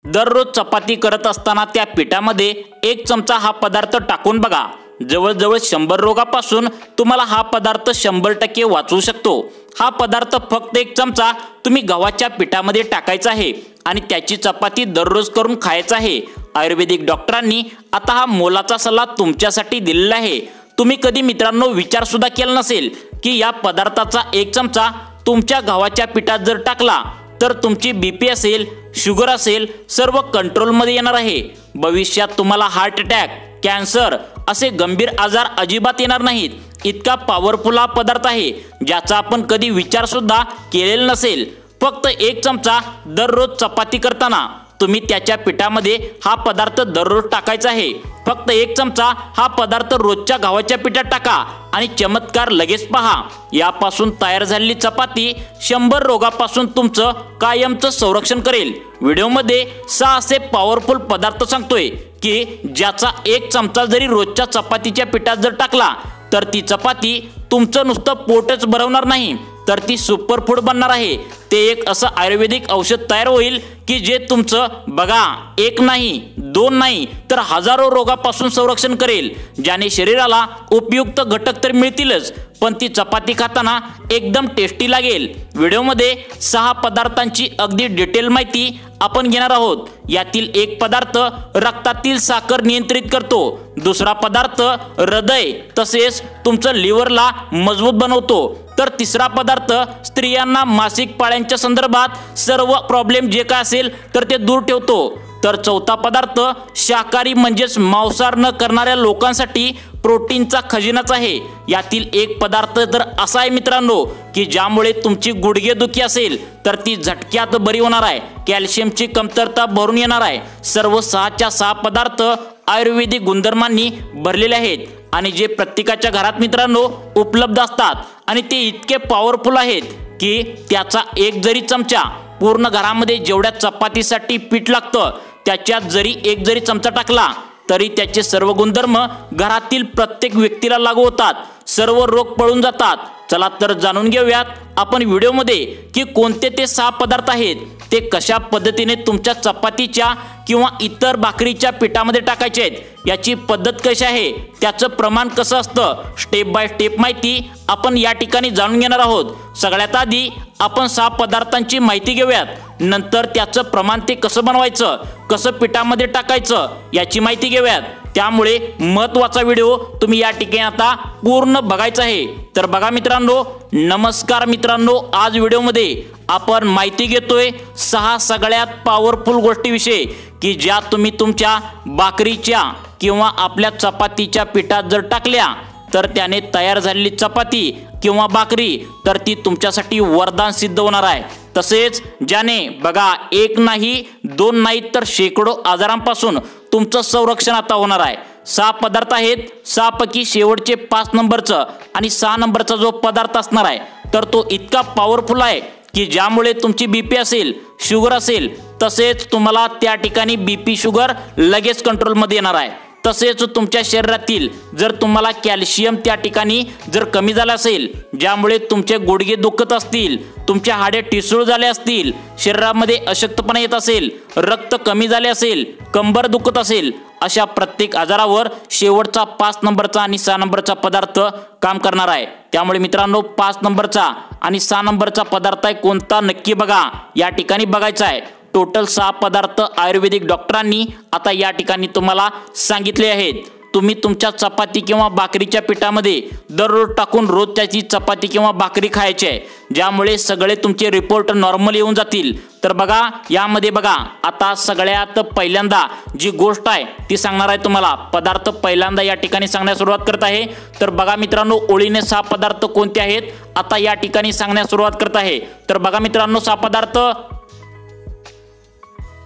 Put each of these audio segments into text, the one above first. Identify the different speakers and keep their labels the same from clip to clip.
Speaker 1: दररोज चपाती करत असताना त्या पिठामध्ये 1 चमचा हा पदार्थ टाकून बघा। जवळजवळ 100 रोगापासून तुम्हाला हा पदार्थ 100% वाचवू शकतो। हा पदार्थ फक्त 1 चमचा तुम्ही गव्हाच्या पिठामध्ये टाकायचा आहे आणि त्याची चपाती दररोज करून खायचा आहे। आयुर्वेदिक डॉक्टरांनी आता हा मोलाचा सल्ला तुमच्यासाठी दिलेला आहे। तुम्ही कधी मित्रांनो विचार सुद्धा केला नसेल की या पदार्थाचा 1 चमचा तुमच्या गव्हाच्या पिठात जर टाकला तर तुमची बीपी असेल, शुगर असेल, सर्व कंट्रोलमध्ये येणार आहे। भविष्यात तुम्हाला हार्ट अटॅक, कॅन्सर असे गंभीर आजार अजिबात येणार नाहीत। इतका पॉवरफुल हा पदार्थ आहे ज्याचा आपण कधी विचार सुद्धा केलेला नसेल। फक्त 1 चमचा दररोज चपाती करताना तुम्ही त्याच्या पिठामध्ये हा पदार्थ दररोज टाकायचा आहे। फक्त 1 चमचा हा पदार्थ रोजच्या गव्हाच्या पिठात टाका आणि चमत्कार लगेच पहा। यापासून तयार झालेली चपाती 100 रोगापासून तुमचं कायमचं संरक्षण करेल। व्हिडिओमध्ये 6 असे पॉवरफुल पदार्थ सांगतोय की ज्याचा 1 चमचा जरी रोजच्या चपातीच्या पिठात जर टाकला तर ती चपाती तुमचं नुसतं पोटच भरवणार नाही तर ती सुपर फूड बनणार आहे। ते एक असं आयुर्वेदिक औषध तयार होईल की जे तुमचं बघा 1 नाही 2 नाही तर हजारो रोगापासून संरक्षण करेल। ज्याने शरीराला उपयुक्त घटक तर मिळतीलच पण ती चपाती खाताना एकदम टेस्टी लागेल। व्हिडिओमध्ये 6 पदार्थांची अगदी डिटेल माहिती आपण घेणार आहोत। यातील 1 पदार्थ रक्तातील साखर नियंत्रित करतो, दुसरा पदार्थ हृदय तसेच तुमचं लिव्हरला मजबूत बनवतो, तर तिसरा पदार्थ स्त्रियांना मासिक पाळ्यांच्या संदर्भात सर्व प्रॉब्लेम जे काय असेल तर ते दूर ठेवतो, तर चौथा पदार्थ शाकाहारी म्हणजेच मांसाहार न करणाऱ्या लोकांसाठी प्रोटीनचा खजिनाच आहे। यातील 1 पदार्थ तर असा आहे मित्रांनो की ज्यामुळे तुमची गुडघेदुखी असेल तर ती झटक्यात बरी होणार आहे, कॅल्शियमची कमतरता भरून येणार आहे। सर्व 6च्या 6 पदार्थ आयुर्वेदिक गुणधर्मांनी भरलेले आहेत आणि जे प्रत्येकाच्या घरात मित्रांनो उपलब्ध असतात आणि ते इतके पॉवरफुल आहेत की त्याचा 1 जरी चमचा पूर्ण घरामध्ये जेवढ्या चपातीसाठी पीठ लागतं त्याच्यात जरी 1 जरी चमचा टाकला तरी त्याचे सर्व गुणधर्म घरातील प्रत्येक व्यक्तीला लागू होतात, सर्व रोग पळून जातात। चला तर जाणून घेऊयात आपण व्हिडिओमध्ये की कोणते ते 6 पदार्थ आहेत, ते कशा पद्धतीने तुमच्या चपातीच्या किंवा इतर भाकरीच्या पिठामध्ये टाकायचे आहेत, याची पद्धत कशी आहे, त्याचं प्रमाण कसं असतं, स्टेप बाय स्टेप माहिती आपण या ठिकाणी जाणून घेणार आहोत। सगळ्यात आधी आपण 6 पदार्थांची माहिती घेऊयात, नंतर त्याचं प्रमाण ते कसं बनवायचं, कसं पिठामध्ये टाकायचं याची माहिती घेऊयात। त्यामुळे महत्त्वाचा व्हिडिओ तुम्ही या ठिकाणी आता पूर्ण बघायचा आहे। तर बघा मित्रांनो, नमस्कार मित्रांनो, आज व्हिडिओमध्ये आपण माहिती घेतोय 6 सगळ्यात पॉवरफुल गोष्टीविषयी की ज्या तुम्ही तुमच्या भाकरीच्या किंवा आपल्या चपातीच्या पिठात जर टाकल्या तर त्याने तयार झालेली चपाती किंवा भाकरी तर ती तुमच्यासाठी वरदान सिद्ध होणार आहे। तसेच ज्याने बघा 1 नाही 2 नाही तर शेकडो आजारांपासून तुमचं संरक्षण आता होणार आहे। 6 पदार्थ आहेत, 6 पैकी शेवटचे 5 नंबरचं आणि 6 नंबरचा जो पदार्थ असणार आहे तर तो इतका पॉवरफुल आहे की ज्यामुळे तुमची बीपी असेल, शुगर असेल तसेच तुम्हाला त्या ठिकाणी बीपी शुगर लगेच कंट्रोलमध्ये येणार आहे। तसेच तुमच्या शरीरातील जर तुम्हाला कॅल्शियम त्या ठिकाणी जर कमी झालं असेल, ज्यामुळे तुमचे गुडघे दुखत असतील, तुमचे हाडे ठिसूळ झाले असतील, शरीरामध्ये अशक्तपणा येत असेल, रक्त कमी झाले असेल, कंबर दुखत असेल, अशा प्रत्येक आजारावर शेवटचा 5 नंबरचा आणि 6 नंबरचा पदार्थ काम करणार आहे। त्यामुळे मित्रांनो 5 नंबरचा आणि 6 नंबरचा पदार्थ आहे कोणता नक्की बघा, या ठिकाणी बघायचा आहे। टोटल 6 पदार्थ आयुर्वेदिक डॉक्टरांनी आता या ठिकाणी तुम्हाला सांगितले आहेत। तुम्ही तुमच्या चपाती किंवा भाकरीच्या पिठामध्ये दररोज टाकून रोज त्याची चपाती किंवा भाकरी खायची आहे, ज्यामुळे सगळे तुमचे रिपोर्ट नॉर्मल येऊन जातील। तर बघा यामध्ये बघा आता सगळ्यात पहिल्यांदा जी गोष्ट आहे ती सांगणार आहे तुम्हाला, पदार्थ पहिल्यांदा या ठिकाणी सांगण्यास सुरुवात करत आहे। तर बघा मित्रांनो ओळीने 6 पदार्थ कोणते आहेत आता या ठिकाणी सांगण्यास सुरुवात करत आहे। तर बघा मित्रांनो 6 पदार्थ,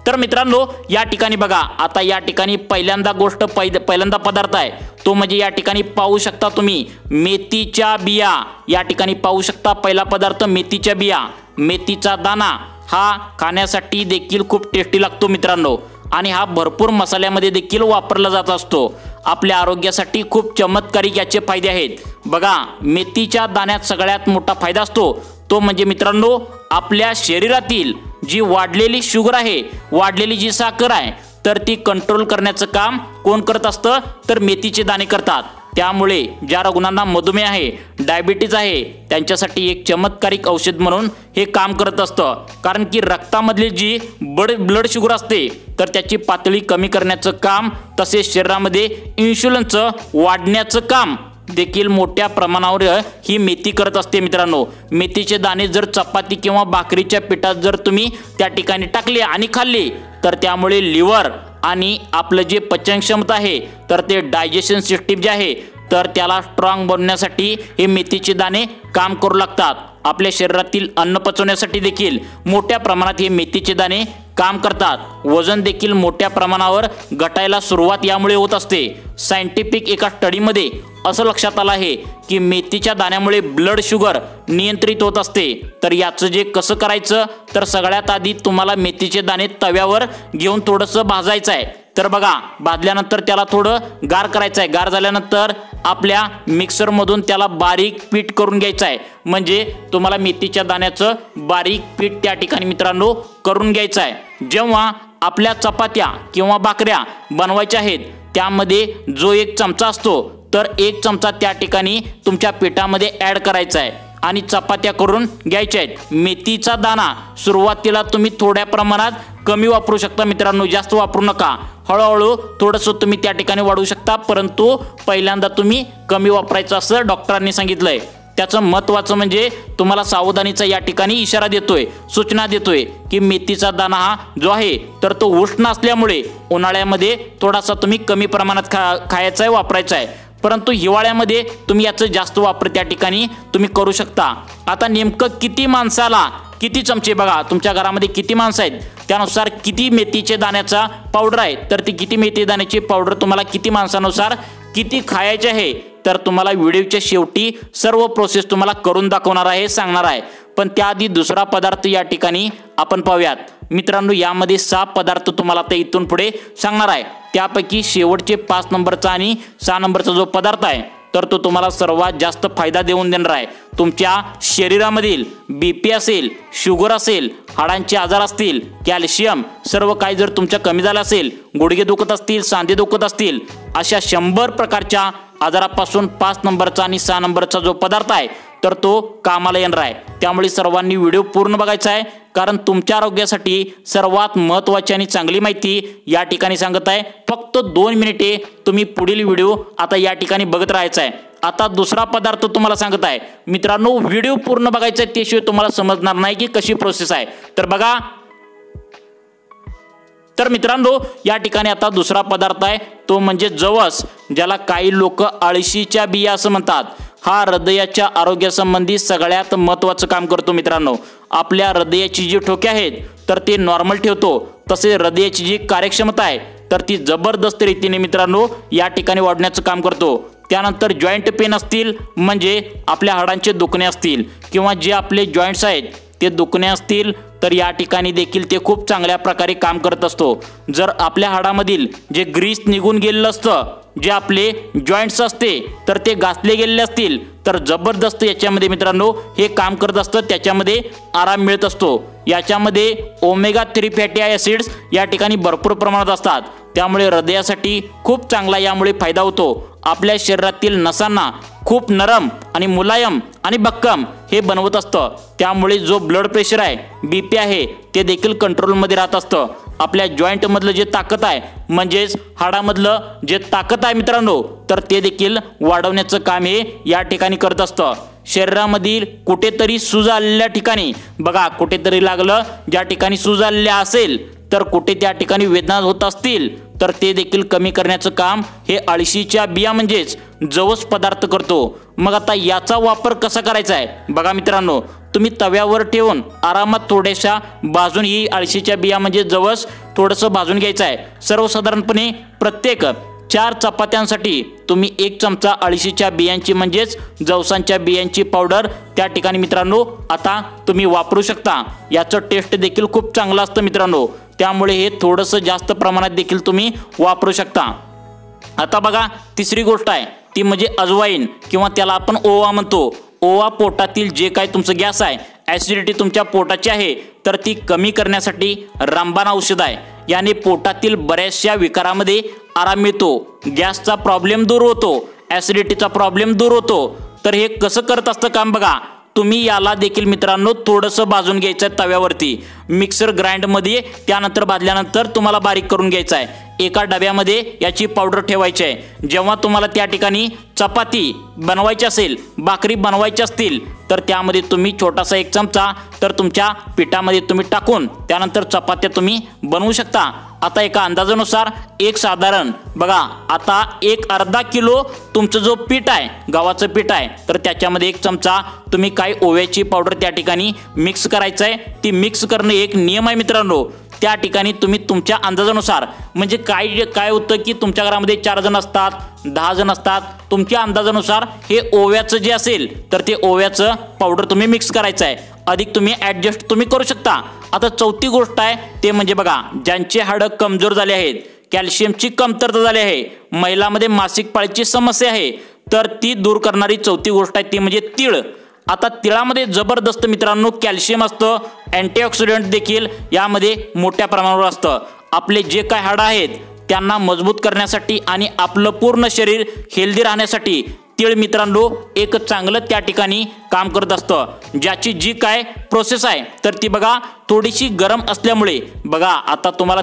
Speaker 1: तर मित्रांनो या ठिकाणी बघा आता या ठिकाणी पहिल्यांदा पदार्थ आहे तो म्हणजे या ठिकाणी पाहू शकता तुम्ही मेथीच्या बिया, या ठिकाणी पाहू शकता पहिला पदार्थ मेथीच्या बिया। मेथीचा दाणा हा खाण्यासाठी देखील खूप टेस्टी लागतो मित्रांनो आणि हा भरपूर मसाल्यामध्ये देखील वापरला जात असतो। आपल्या आरोग्यासाठी खूप चमत्कारिक याचे फायदे आहेत। बघा मेथीच्या दाण्यात सगळ्यात मोठा फायदा असतो तो म्हणजे मित्रांनो आपल्या शरीरातील जी वाढलेली शुगर आहे, वाढलेली जी साखर आहे, तर ती कंट्रोल करण्याचं काम कोण करत असतं, तर मेथीचे दाणे करतात। त्यामुळे ज्या रुग्णांना मधुमेह आहे, डायबिटीज आहे, त्यांच्यासाठी एक चमत्कारिक औषध म्हणून हे काम करत असतं। कारण की रक्तामधली जी ब्लड शुगर असते तर त्याची पातळी कमी करण्याचं काम, तसेच शरीरामध्ये इन्शुलिनचं वाढण्याचं काम देखील मोठ्या प्रमाणावर ही मेथी करत असते मित्रांनो। मेथीचे दाणे जर चपाती किंवा भाकरीच्या पिठात जर तुम्ही त्या ठिकाणी टाकले आणि खाल्ले तर त्यामुळे लिव्हर आणि आपलं जे पचन क्षमता आहे, तर ते डायजेशन सिस्टीम जे आहे तर त्याला स्ट्रॉंग बनवण्यासाठी हे मेथीचे दाणे काम करू लागतात। आपल्या शरीरातील अन्न पचवण्यासाठी देखील मोठ्या प्रमाणात हे मेथीचे दाणे काम करतात। वजन देखील मोठ्या प्रमाणावर घटायला सुरुवात यामुळे होत असते। सायंटिफिक एका स्टडीमध्ये असं लक्षात आलं आहे की मेथीच्या दाण्यामुळे ब्लड शुगर नियंत्रित होत असते। तर याचं जे कसं करायचं, तर सगळ्यात आधी तुम्हाला मेथीचे दाणे तव्यावर घेऊन थोडंसं भाजायचं आहे। तर बघा, भाजल्यानंतर त्याला थोडं गार करायचं आहे। गार झाल्यानंतर आपल्या मिक्सरमधून त्याला बारीक पीठ करून घ्यायचं आहे। म्हणजे तुम्हाला मेथीच्या दाण्याचं बारीक पीठ त्या ठिकाणी मित्रांनो करून घ्यायचं आहे। जेव्हा आपल्या चपात्या किंवा भाकऱ्या बनवायच्या आहेत त्यामध्ये जो एक चमचा असतो तर एक चमचा त्या ठिकाणी तुमच्या पिठामध्ये ॲड करायचा आहे आणि चपात्या करून घ्यायच्या आहेत। मेथीचा दाणा सुरुवातीला तुम्ही थोड्या प्रमाणात कमी वापरू शकता मित्रांनो, जास्त वापरू नका। हळूहळू थोडंसं तुम्ही त्या ठिकाणी वाढवू शकता, परंतु पहिल्यांदा तुम्ही कमी वापरायचं असं डॉक्टरांनी सांगितलंय। त्याचं महत्त्वाचं म्हणजे तुम्हाला सावधानीचा या ठिकाणी इशारा देतोय, सूचना देतोय की मेथीचा दाणा हा जो आहे तर तो उष्ण असल्यामुळे उन्हाळ्यामध्ये थोडासा तुम्ही कमी प्रमाणात खायचा आहे, वापरायचा आहे, परंतु हिवाळ्यामध्ये तुम्ही याचं जास्त वापर त्या ठिकाणी तुम्ही करू शकता। आता नेमकं किती माणसाला किती चमचे, बघा तुमच्या घरामध्ये किती माणसं आहेत त्यानुसार किती मेथीचे दाण्याचा पावडर आहे, तर ती किती मेथी दाण्याची पावडर तुम्हाला किती माणसानुसार किती खायचे आहे, तर तुम्हाला व्हिडिओच्या शेवटी सर्व प्रोसेस तुम्हाला करून दाखवणार आहे, सांगणार आहे। पण त्याआधी दुसरा पदार्थ या ठिकाणी आपण पाहूयात मित्रांनो। यामध्ये 6 पदार्थ तुम्हाला आता इथून पुढे सांगणार आहे। त्यापैकी शेवटचे 5 नंबरचा आणि 6 नंबरचा जो पदार्थ आहे तर तो तुम्हाला सर्वात जास्त फायदा देऊन देणार आहे। तुमच्या शरीरामधील बीपी असेल, शुगर असेल, हाडांचे आजार असतील, कॅल्शियम सर्व काही जर तुमच्या कमी झालं असेल, गुडघे दुखत असतील, सांधे दुखत असतील, अशा 100 प्रकारच्या आजारापासून 5 नंबरचा आणि 6 नंबरचा जो पदार्थ आहे तर तो कामाला येणार आहे। त्यामुळे सर्वांनी व्हिडिओ पूर्ण बघायचा आहे, कारण तुमच्या आरोग्यासाठी सर्वात महत्त्वाची आणि चांगली माहिती या ठिकाणी सांगत आहे। फक्त 2 मिनिटे तुम्ही पुढील व्हिडिओ आता या ठिकाणी बघत राहायचा आहे। आता दुसरा पदार्थ तुम्हाला सांगत आहे मित्रांनो, व्हिडिओ पूर्ण बघायचा आहे, त्याशिवाय तुम्हाला समजणार नाही की कशी प्रोसेस आहे। तर बघा, तर मित्रांनो या ठिकाणी आता दुसरा पदार्थ आहे तो म्हणजे जवस, ज्याला काही लोक अळशीच्या बिया असं म्हणतात। हा हृदयाच्या आरोग्यासंबंधी सगळ्यात महत्त्वाचं काम करतो मित्रांनो। आपल्या हृदयाची जी ठोके आहेत तर ते नॉर्मल ठेवतो, तसे हृदयाची जी कार्यक्षमता आहे तर ती जबरदस्त रीतीने मित्रांनो या ठिकाणी वाढण्याचं काम करतो। त्यानंतर जॉईंट पेन असतील, म्हणजे आपल्या हाडांचे दुखणे असतील किंवा जे आपले जॉईंट्स आहेत ते दुखणे असतील, तर या ठिकाणी देखील ते खूप चांगल्या प्रकारे काम करत असतो। जर आपल्या हाडामधील जे ग्रीस निघून गेलेलं असतं, जे आपले जॉईंट्स असते तर ते घासले गेलेले असतील, तर जबरदस्त याच्यामध्ये मित्रांनो हे काम करत असतं, त्याच्यामध्ये आराम मिळत असतो। याच्यामध्ये ओमेगा 3 फॅटी ॲसिड्स या ठिकाणी भरपूर प्रमाणात असतात, त्यामुळे हृदयासाठी खूप चांगला यामुळे फायदा होतो। आपल्या शरीरातील नसांना खूप नरम आणि मुलायम आणि भक्कम हे बनवत असतं, त्यामुळे जो ब्लड प्रेशर आहे, बीपी आहे ते देखील कंट्रोलमध्ये राहत असतं। आपल्या जॉईंट मधलं जे ताकद आहे, म्हणजेच हाडामधलं जे ताकद आहे मित्रांनो, तर ते देखील वाढवण्याचं काम हे या ठिकाणी करत असतं। शरीरामधील कुठेतरी सूज आलेल्या ठिकाणी, बघा कुठेतरी लागलं, ज्या ठिकाणी सूज आलेली असेल तर कुठे त्या ठिकाणी वेदना होत असतील तर ते देखील कमी करण्याचं काम हे अळशीच्या बिया म्हणजेच जवस पदार्थ करतो। मग आता याचा वापर कसा करायचा आहे, बघा मित्रांनो, तुम्ही तव्यावर ठेवून आरामात थोड्याशा भाजून ही अळशीच्या बिया म्हणजे जवस थोडंसं भाजून घ्यायचं आहे। सर्वसाधारणपणे प्रत्येक 4 चपात्यांसाठी तुम्ही 1 चमचा अळशीच्या बियांची म्हणजेच जवसांच्या बियांची पावडर त्या ठिकाणी मित्रांनो आता तुम्ही वापरू शकता। याचं टेस्ट देखील खूप चांगलं असतं मित्रांनो, त्यामुळे हे थोडंसं जास्त प्रमाणात देखील तुम्ही वापरू शकता। आता बघा, तिसरी गोष्ट आहे ती म्हणजे अजवाईन किंवा त्याला आपण ओवा म्हणतो। ओवा पोटातील जे काही तुमचं गॅस आहे, ॲसिडिटी तुमच्या पोटाची आहे तर ती कमी करण्यासाठी रामबाण औषध आहे। याने पोटातील बऱ्याचशा विकारामध्ये आराम मिळतो, गॅसचा प्रॉब्लेम दूर होतो, ॲसिडिटीचा प्रॉब्लेम दूर होतो। तर हे कसं करत असतं काम बघा। तुम्ही याला देखील मित्रांनो थोडंसं भाजून घ्यायचं आहे तव्यावरती, मिक्सर ग्राइंडमध्ये, त्यानंतर भाजल्यानंतर तुम्हाला बारीक करून घ्यायचं आहे। एका डब्यामध्ये याची पावडर ठेवायची आहे। जेव्हा तुम्हाला त्या ठिकाणी चपाती बनवायची असेल, भाकरी बनवायची असतील तर त्यामध्ये तुम्ही छोटासा 1 चमचा तर तुमच्या पिठामध्ये तुम्ही टाकून त्यानंतर चपात्या तुम्ही बनवू शकता। आता एका अंदाजानुसार एक साधारण बघा, आता एक अर्धा किलो तुमचं जो पीठ आहे, गव्हाचं पीठ आहे, तर त्याच्यामध्ये 1 चमचा तुम्ही काय ओव्याची पावडर त्या ठिकाणी मिक्स करायचं आहे। ती मिक्स करणं एक नियम आहे मित्रांनो। त्या ठिकाणी तुम्ही तुमच्या अंदाजानुसार, म्हणजे काय होतं की तुमच्या घरामध्ये 4 जण असतात, 10 जण असतात, तुमच्या अंदाजानुसार हे ओव्याचं जे असेल तर ते ओव्याचं पावडर तुम्ही मिक्स करायचं आहे। अधिक तुम्ही ॲडजस्ट तुम्ही करू शकता। आता चौथी गोष्ट आहे ते म्हणजे बघा, ज्यांचे हाडं कमजोर झाले आहेत, कॅल्शियमची कमतरता झाली आहे, महिलांमध्ये मासिक पाळीची समस्या आहे, तर ती दूर करणारी चौथी गोष्ट आहे ती म्हणजे तीळ। आता तिळामध्ये जबरदस्त मित्रांनो कॅल्शियम असतं, अँटीऑक्सिडंट देखील यामध्ये मोठ्या प्रमाणावर असतं। आपले जे काय हाडं आहेत त्यांना मजबूत करण्यासाठी आणि आपलं पूर्ण शरीर हेल्दी राहण्यासाठी तीळ मित्रांनो एक चांगलं त्या ठिकाणी काम करत असतं। ज्याची जी काय प्रोसेस आहे तर ती बघा थोडीशी गरम असल्यामुळे, बघा आता तुम्हाला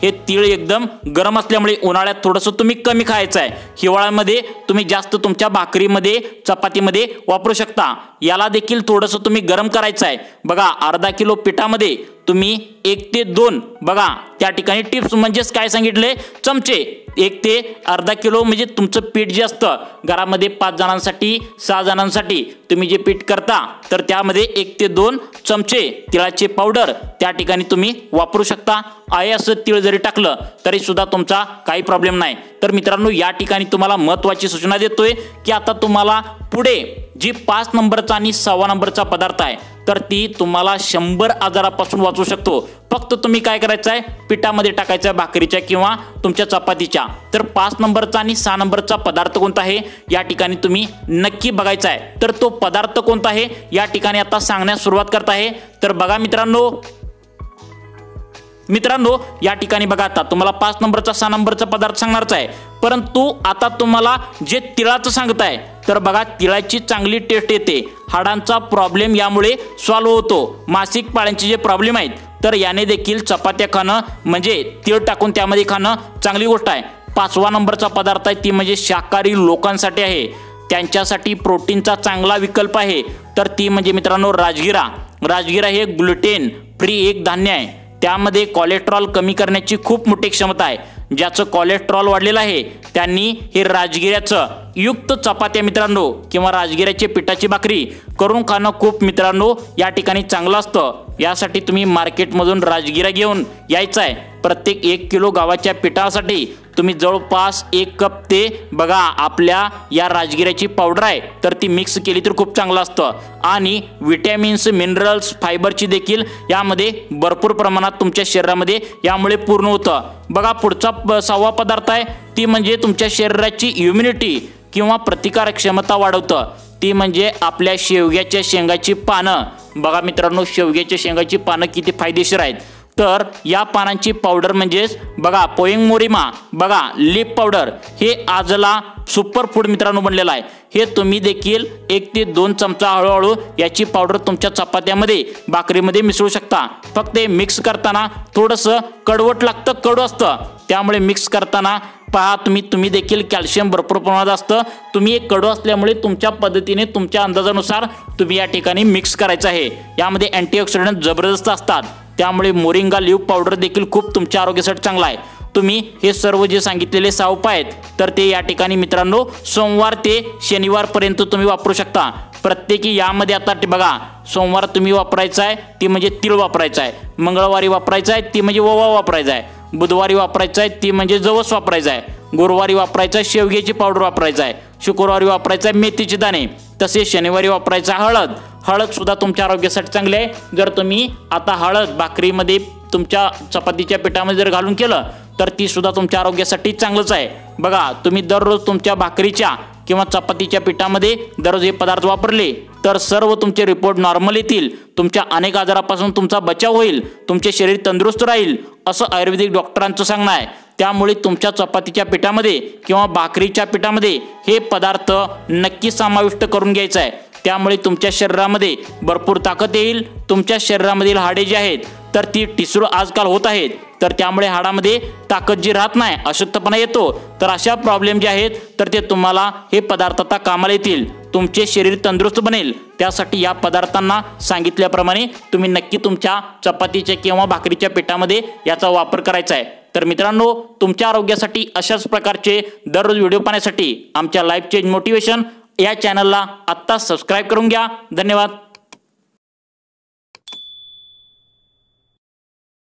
Speaker 1: हे तीळ एकदम गरम असल्यामुळे उन्हाळ्यात थोडंसं तुम्ही कमी खायचं आहे, हिवाळ्यामध्ये तुम्ही जास्त तुमच्या भाकरीमध्ये चपातीमध्ये वापरू शकता। याला देखील थोडंसं तुम्ही गरम करायचं आहे। बघा अर्धा किलो पिठामध्ये तुम्ही 1 ते 2 बघा त्या ठिकाणी टिप्स म्हणजेच काय सांगितले, चमचे 1 ते अर्धा किलो, म्हणजे तुमचं पीठ जे असतं घरामध्ये 5 जणांसाठी 6 जणांसाठी तुम्ही जे पीठ करता तर त्यामध्ये 1 ते 2 चमचे तिळाचे पावडर त्या ठिकाणी तुम्ही वापरू शकता। आहे असं तीळ जरी टाकलं तरी सुद्धा तुमचा काही प्रॉब्लेम नाही। तर मित्रांनो या ठिकाणी तुम्हाला महत्त्वाची सूचना देतोय की आता तुम्हाला पुढे जी 5 नंबरचा आणि 6 नंबरचा पदार्थ आहे तर ती तुम्हाला 100 आजारापासून वाचवू शकतो। फक्त तुम्ही काय करायचं आहे, पिठामध्ये टाकायचं आहे भाकरीच्या किंवा तुमच्या चपातीच्या। तर 5 नंबरचा आणि 6 नंबरचा पदार्थ कोणता आहे या ठिकाणी तुम्ही नक्की बघायचा आहे। तर तो पदार्थ कोणता आहे या ठिकाणी आता सांगण्यास सुरुवात करत आहे। तर बघा मित्रांनो या ठिकाणी बघा, आता तुम्हाला 5 नंबरचा 6 नंबरचा पदार्थ सांगणारच आहे, परंतु आता तुम्हाला जे तिळाचं सांगत आहे तर बघा तिळाची चांगली टेस्ट येते, हाडांचा प्रॉब्लेम यामुळे सॉल्व्ह होतो, मासिक पाळ्यांचे जे प्रॉब्लेम आहेत तर याने देखील चपात्या खाणं म्हणजे तीळ टाकून त्यामध्ये खाणं चांगली गोष्ट आहे। 5वा नंबरचा पदार्थ आहे ती म्हणजे शाकाहारी लोकांसाठी आहे, त्यांच्यासाठी प्रोटीनचा चांगला विकल्प आहे, तर ती म्हणजे मित्रांनो राजगिरा हे ग्लुटेन फ्री एक धान्य आहे। त्यामध्ये कोलेस्ट्रॉल कमी करण्याची खूप मोठी क्षमता आहे। ज्याचं कोलेस्ट्रॉल वाढलेलं आहे त्यांनी हे राजगिऱ्याचं युक्त चपात्या मित्रांनो किंवा राजगिऱ्याची पिठाची भाकरी करून खाणं खूप मित्रांनो या ठिकाणी चांगलं असतं। यासाठी तुम्ही मार्केटमधून राजगिरा घेऊन यायचं आहे। प्रत्येक 1 किलो गव्हाच्या पिठासाठी तुम्ही जवळपास 1 कप ते बघा आपल्या या राजगिऱ्याची पावडर आहे तर ती मिक्स केली तर खूप चांगलं असतं। आणि विटॅमिन्स, मिनरल्स, फायबरची देखील यामध्ये भरपूर प्रमाणात तुमच्या शरीरामध्ये यामुळे पूर्ण होतं। बघा पुढचा 6वा पदार्थ आहे ती म्हणजे तुमच्या शरीराची इम्युनिटी किंवा प्रतिकारक क्षमता वाढवतं, ती म्हणजे आपल्या शेवग्याच्या शेंगाची पानं। बघा मित्रांनो शेवग्याच्या शेंगाची पानं किती फायदेशीर आहेत। तर या पानांची पावडर म्हणजेच बघा पोइंग मोरिमा बघा लीफ पावडर हे आजला सुपर फूड मित्रांनो बनलेलं आहे। हे तुम्ही देखील 1 ते 2 चमचा हळूहळू याची पावडर तुमच्या चपात्यामध्ये भाकरीमध्ये मिसळू शकता। फक्त हे मिक्स करताना थोडंसं कडवट लागतं, कडू असतं, त्यामुळे मिक्स करताना पहा तुम्ही देखील कॅल्शियम भरपूर प्रमाणात असतं। तुम्ही एक कडू असल्यामुळे तुमच्या पद्धतीने तुमच्या अंदाजानुसार तुम्ही या ठिकाणी मिक्स करायचं आहे। यामध्ये अँटीऑक्सिडंट जबरदस्त असतात, त्यामुळे मोरिंगा लीफ पावडर देखील खूप तुमच्या आरोग्यासाठी चांगला आहे। तुम्ही हे सर्व जे सांगितलेले 6 उपाय आहेत तर ते या ठिकाणी मित्रांनो सोमवार ते शनिवार पर्यंत तुम्ही वापरू शकता। प्रत्येकी यामध्ये आता बघा सोमवार तुम्ही वापरायचा आहे ती म्हणजे तीळ वापरायचा आहे, मंगळवारी वापरायचा आहे ती म्हणजे ओवा वापरायचा आहे, बुधवारी वापरायचा आहे ती म्हणजे जवस वापरायचा आहे, गुरुवारी वापरायचा आहे शेवग्याची पावडर वापरायचा आहे, शुक्रवारी वापरायचा आहे मेथीचे दाणे, तसेच शनिवारी वापरायचा हळद सुद्धा तुमच्या आरोग्यासाठी चांगली आहे। जर तुम्ही आता हळद भाकरीमध्ये तुमच्या चपातीच्या पिठामध्ये जर घालून केलं तर ती सुद्धा तुमच्या आरोग्यासाठी चांगलंच आहे। बघा तुम्ही दररोज तुमच्या भाकरीच्या किंवा चपातीच्या पिठामध्ये दररोज हे पदार्थ वापरले तर सर्व तुमचे रिपोर्ट नॉर्मल येतील, तुमच्या अनेक आजारापासून तुमचा बचाव होईल, तुमचे शरीर तंदुरुस्त राहील असं आयुर्वेदिक डॉक्टरांचं सांगणं आहे। त्यामुळे तुमच्या चपातीच्या पिठामध्ये किंवा भाकरीच्या पिठामध्ये हे पदार्थ नक्की समाविष्ट करून घ्यायचं आहे। त्यामुळे तुमच्या शरीरामध्ये भरपूर ताकद येईल, तुमच्या शरीरामधील हाडे जी आहेत तर ती ठिसूळ आजकाल होत आहेत, तर त्यामुळे हाडामध्ये ताकद जी राहत नाही, अशक्तपणा येतो, तर अशा प्रॉब्लेम जे आहेत तर ते तुम्हाला हे पदार्थ आता कामाला येतील, तुमचे शरीर तंदुरुस्त बनेल। त्यासाठी या पदार्थांना सांगितल्याप्रमाणे तुम्ही नक्की तुमच्या चपातीच्या किंवा भाकरीच्या पिठामध्ये याचा वापर करायचा आहे। तर मित्रांनो, तुमच्या आरोग्यासाठी अशाच प्रकारचे दररोज व्हिडिओ पाहण्यासाठी आमच्या लाईफ चेंज मोटिवेशन या चॅनलला आत्ता सबस्क्राईब करून घ्या। धन्यवाद।